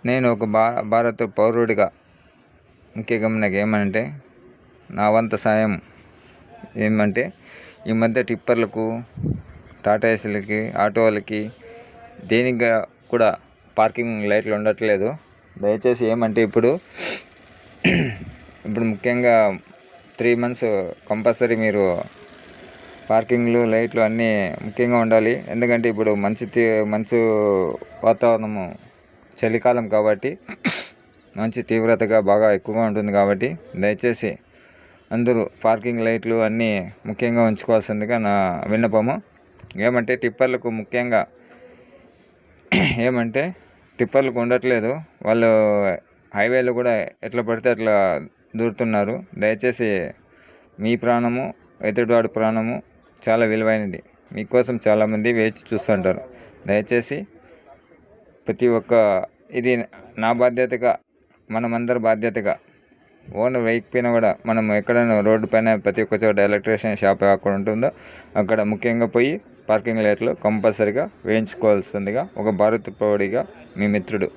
నేను ఒక భారత పౌరుడిగా ముఖ్యంగా నాకేమంటే నా వంత సాయం ఏమంటే ఈ మధ్య టిప్పర్లకు, టాటా ఏసీలకి, ఆటో వాళ్ళకి దేనికి కూడా పార్కింగ్ లైట్లు ఉండట్లేదు. దయచేసి ఏమంటే ఇప్పుడు ముఖ్యంగా 3 months కంపల్సరీ మీరు పార్కింగ్లు, లైట్లు అన్నీ ముఖ్యంగా ఉండాలి. ఎందుకంటే ఇప్పుడు మంచు వాతావరణము, చలికాలం కాబట్టి మంచి తీవ్రతగా బాగా ఎక్కువగా ఉంటుంది కాబట్టి దయచేసి అందరూ పార్కింగ్ లైట్లు అన్నీ ముఖ్యంగా ఉంచుకోవాల్సిందిగా నా విన్నపము. ఏమంటే టిప్పర్లకు ఉండట్లేదు. వాళ్ళు హైవేలో కూడా ఎట్లా పడితే అట్లా దూరుతున్నారు. దయచేసి మీ ప్రాణము, ఎదుటివాడి ప్రాణము చాలా విలువైనది. మీకోసం చాలామంది వేచి చూస్తుంటారు. దయచేసి ప్రతి ఒక్క ఇది నా బాధ్యతగా, మనమందరి బాధ్యతగా, ఓనర్ వేయకపోయినా కూడా మనం ఎక్కడైనా రోడ్డు పైన ప్రతి ఒక్క చోట ఎలక్ట్రీషియన్ షాప్ అక్కడ ఉంటుందో అక్కడ ముఖ్యంగా పోయి పార్కింగ్ లైట్లు కంపల్సరీగా వేయించుకోవాల్సిందిగా ఒక భారత పౌరుడిగా మీ మిత్రుడు.